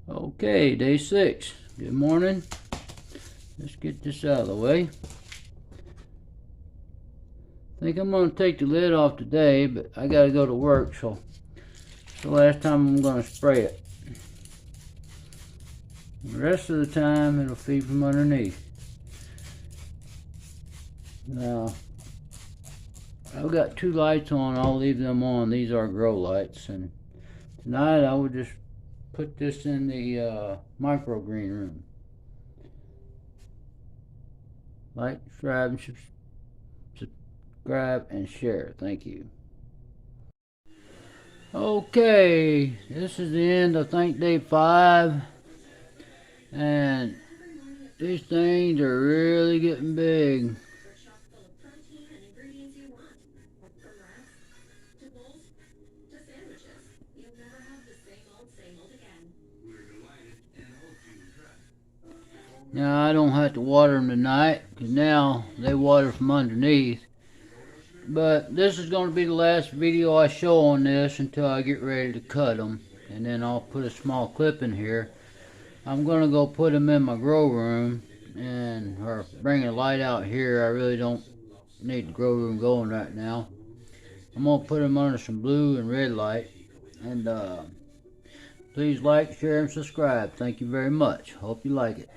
Okay, day 6. Good morning. Let's get this out of the way. I think I'm going to take the lid off today, but I got to go to work, so it's the last time I'm going to spray it. The rest of the time, it'll feed from underneath. Now, I've got 2 lights on. I'll leave them on. These are grow lights, and tonight I will just put this in the microgreen room. Like, subscribe, and share. Thank you. Okay, this is the end of day 5, and these things are really getting big. Now I don't have to water them tonight, because now they water from underneath. But this is going to be the last video I show on this until I get ready to cut them. And then I'll put a small clip in here. I'm going to go put them in my grow room, or bring a light out here. I really don't need the grow room going right now. I'm going to put them under some blue and red light. And please like, share, and subscribe. Thank you very much. Hope you like it.